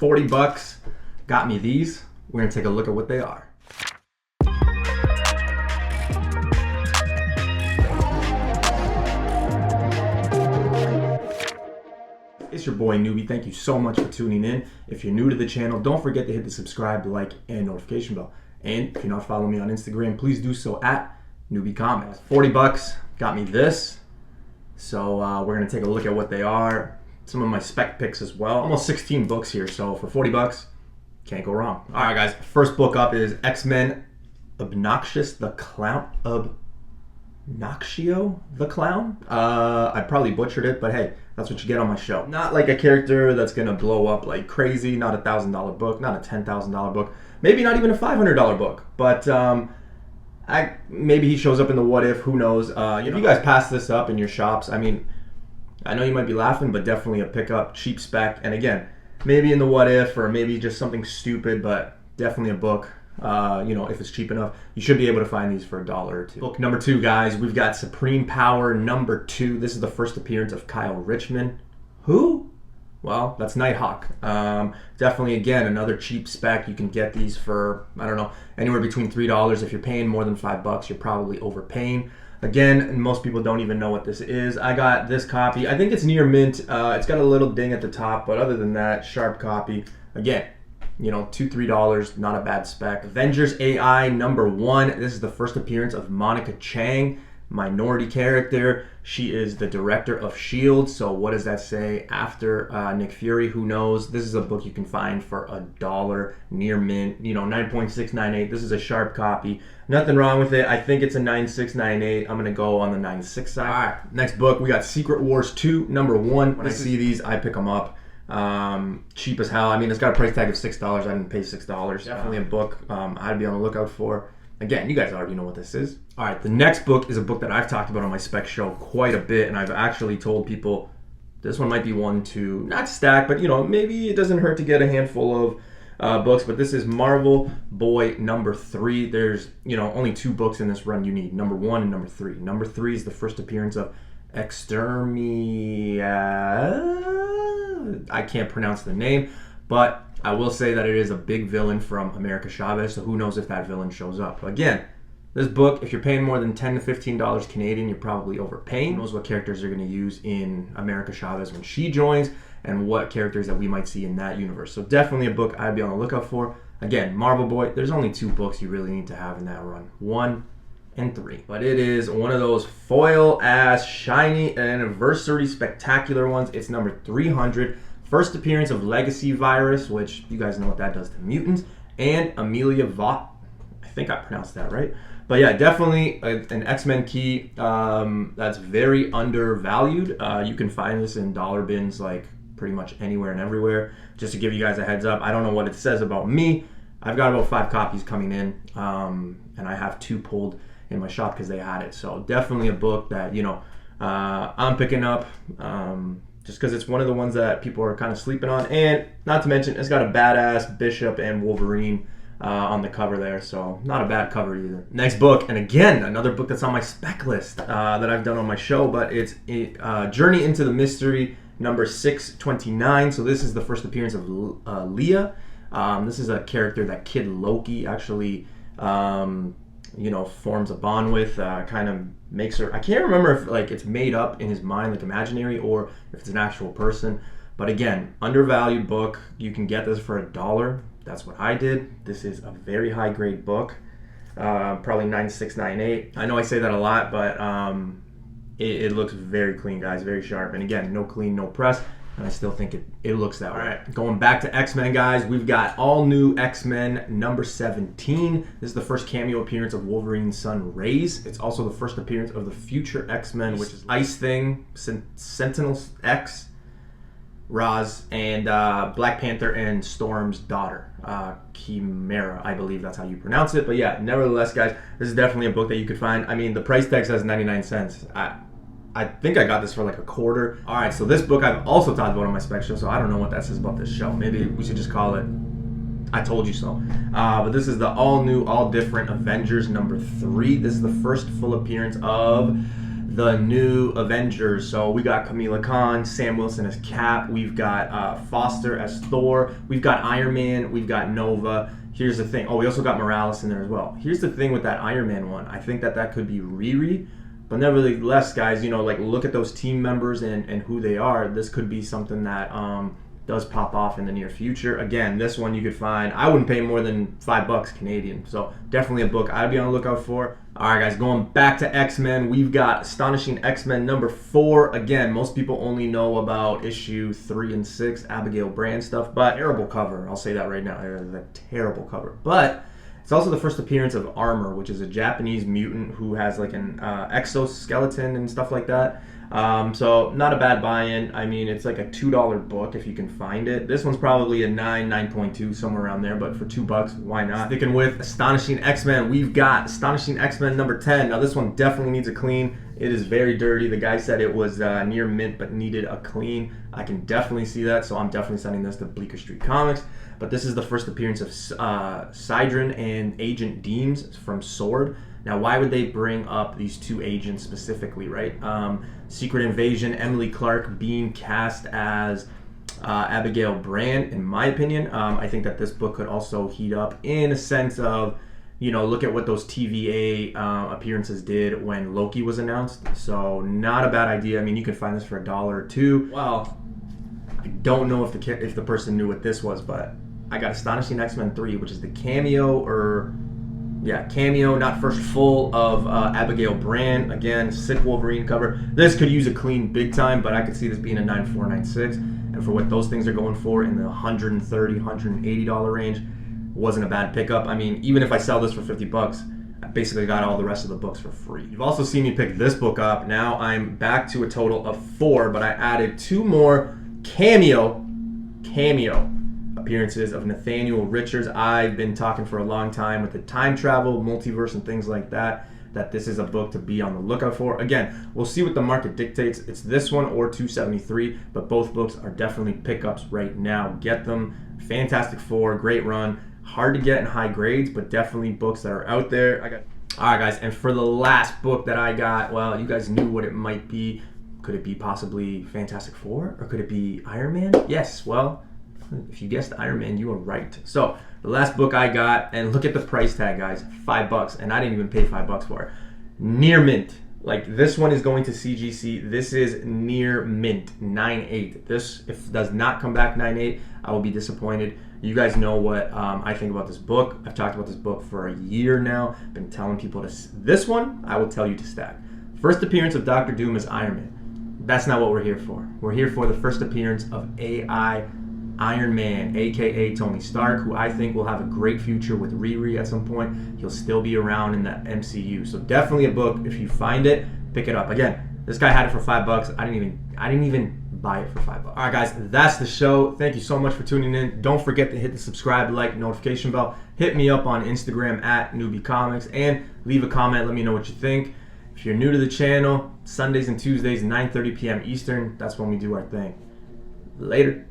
40 bucks, got me these. We're gonna take a look at what they are. It's your boy Newbie. Thank you so much for tuning in. If you're new to the channel, don't forget to hit the subscribe, like, and notification bell. And if you're not following me on Instagram, please do so at Newbie Comics. 40 bucks, got me this. So we're gonna take a look at what they are. Some of my spec picks as well. Almost 16 books here, so for 40 bucks, can't go wrong. All right, guys, first book up is X-Men Obnoxious the Clown. Obnoxio the Clown? I probably butchered it, but hey, that's what you get on my show. Not like a character that's gonna blow up like crazy, not a $1,000 book, not a $10,000 book, maybe not even a $500 book, but maybe he shows up in the What If, who knows. If you guys pass this up in your shops, I mean, I know you might be laughing, but definitely a pickup, cheap spec, and again, maybe in the What If, or maybe just something stupid, but definitely a book. If it's cheap enough, you should be able to find these for $1 or $2. Book number 2, guys, we've got Supreme Power number 2. This is the first appearance of Kyle Richmond. Who? Well, that's Nighthawk. Definitely, again, another cheap spec. You can get these for, I don't know, anywhere between $3. If you're paying more than $5, you're probably overpaying. Again, most people don't even know what this is. I got this copy. I think it's near mint. It's got a little ding at the top, but other than that, sharp copy. Again, $2, $3, not a bad spec. Avengers AI number 1. This is the first appearance of Monica Chang, minority character. She is the director of S.H.I.E.L.D. So what does that say? After Nick Fury, who knows? This is a book you can find for $1 near mint, 9.698. This is a sharp copy. Nothing wrong with it. I think it's a 9.698. I'm gonna go on the 9.6 side. All right, next book, we got Secret Wars 2 number 1. When I see these, I pick them up. Cheap as hell. I mean, it's got a price tag of $6. I didn't pay $6. Definitely a book I'd be on the lookout for. Again, you guys already know what this is. All right, the next book is a book that I've talked about on my spec show quite a bit, and I've actually told people this one might be one to not stack, but maybe it doesn't hurt to get a handful of books. But this is Marvel Boy number 3. There's only 2 books in this run you need, number 1 and number 3. Number 3 is the first appearance of I can't pronounce the name, but I will say that it is a big villain from America Chavez, so who knows if that villain shows up. Again, this book, if you're paying more than $10 to $15 Canadian, you're probably overpaying. Who knows what characters they're going to use in America Chavez when she joins, and what characters that we might see in that universe. So definitely a book I'd be on the lookout for. Again, Marvel Boy, there's only 2 books you really need to have in that run. 1 and 3. But it is one of those foil-ass, shiny, anniversary, spectacular ones. It's number 300. First appearance of Legacy Virus, which you guys know what that does to mutants, and Amelia Vaught. I think I pronounced that right. But yeah, definitely an X-Men key that's very undervalued. You can find this in dollar bins like pretty much anywhere and everywhere. Just to give you guys a heads up, I don't know what it says about me. I've got about 5 copies coming in, and I have 2 pulled in my shop because they had it. So definitely a book that I'm picking up. Just because it's one of the ones that people are kind of sleeping on. And not to mention, it's got a badass Bishop and Wolverine on the cover there. So not a bad cover either. Next book, and again, another book that's on my spec list that I've done on my show, but it's Journey into the Mystery, number 629. So this is the first appearance of Leah. This is a character that Kid Loki actually forms a bond with, kind of makes her, I can't remember if it's made up in his mind, like imaginary, or if it's an actual person. But again, undervalued book. You can get this for $1. That's what I did. This is a very high grade book, probably 9.698. I know I say that a lot, but it looks very clean, guys, very sharp. And again, no clean, no press. And I still think it looks that way. All right, going back to X-Men, guys, we've got all new X-Men number 17. This is the first cameo appearance of Wolverine's son, Reyes. It's also the first appearance of the future X-Men, which is Ice Thing, Sentinel X, Roz, and Black Panther and Storm's daughter, Chimera, I believe that's how you pronounce it. But yeah, nevertheless, guys, this is definitely a book that you could find. I mean, the price tag says 99 cents. I think I got this for like $0.25. All right, so this book I've also talked about on my spec show, so I don't know what that says about this show. Maybe we should just call it I Told You So. But this is the all new, all different Avengers number 3. This is the first full appearance of the new Avengers. So we got Kamala Khan, Sam Wilson as Cap, we've got Foster as Thor, we've got Iron Man, we've got Nova. Here's the thing. Oh, we also got Morales in there as well. Here's the thing with that Iron Man one. I think that could be Riri, but nevertheless, guys, you know, like look at those team members and who they are. This could be something that does pop off in the near future. Again, this one you could find, I wouldn't pay more than $5 Canadian. So definitely a book I'd be on the lookout for. All right, guys, going back to X-Men, we've got Astonishing X-Men number 4. Again, most people only know about issue 3 and 6, Abigail Brand stuff, but terrible cover. I'll say that right now. It's a terrible cover. But it's also the first appearance of Armor, which is a Japanese mutant who has like an exoskeleton and stuff like that. So not a bad buy-in. I mean, it's like a $2 book if you can find it. This one's probably a 9.2, somewhere around there, but for $2, why not? Sticking with Astonishing X-Men, we've got Astonishing X-Men number 10. Now this one definitely needs a clean. It is very dirty. The guy said it was near mint but needed a clean. I can definitely see that, so I'm definitely sending this to Bleecker Street Comics. But this is the first appearance of Sidron and Agent Deems from Sword. Now, why would they bring up these two agents specifically, right? Secret Invasion, Emily Clark being cast as Abigail Brand, in my opinion. I think that this book could also heat up in a sense of, you know, look at what those TVA appearances did when Loki was announced. So not a bad idea. I mean, you can find this for $1 or $2. Well, I don't know if the person knew what this was, but I got Astonishing X-Men 3, which is the cameo, not first full of Abigail Brand. Again, sick Wolverine cover. This could use a clean big time, but I could see this being a 94, 96. And for what those things are going for in the $130, $180 range, wasn't a bad pickup. I mean, even if I sell this for $50, I basically got all the rest of the books for free. You've also seen me pick this book up. Now I'm back to a total of 4, but I added 2 more cameo appearances of Nathaniel Richards. I've been talking for a long time with the time travel, multiverse, and things like that this is a book to be on the lookout for. Again, we'll see what the market dictates. It's this one or 273, but both books are definitely pickups right now. Get them. Fantastic Four, great run. Hard to get in high grades, but definitely books that are out there. All right, guys, and for the last book that I got, well, you guys knew what it might be. Could it be possibly Fantastic Four, or could it be Iron Man? Yes, well, if you guessed Iron Man, you were right. So the last book I got, and look at the price tag, guys, $5, and I didn't even pay $5 for it. Near mint. Like, this one is going to CGC. This is near mint, 9.8. This, if it does not come back 9.8, I will be disappointed. You guys know what I think about this book. I've talked about this book for a year now. Been telling people to. This one, I will tell you to stack. First appearance of Dr. Doom as Iron Man. That's not what we're here for. We're here for the first appearance of AI Iron Man, aka Tony Stark, who I think will have a great future with Riri at some point. He'll still be around in the MCU. So definitely a book. If you find it, pick it up. Again, this guy had it for $5. I didn't even buy it for $5. All right, guys, that's the show. Thank you so much for tuning in. Don't forget to hit the subscribe, like, notification bell. Hit me up on Instagram at newbiecomics and leave a comment. Let me know what you think. If you're new to the channel, Sundays and Tuesdays, 9:30 p.m. Eastern, that's when we do our thing. Later.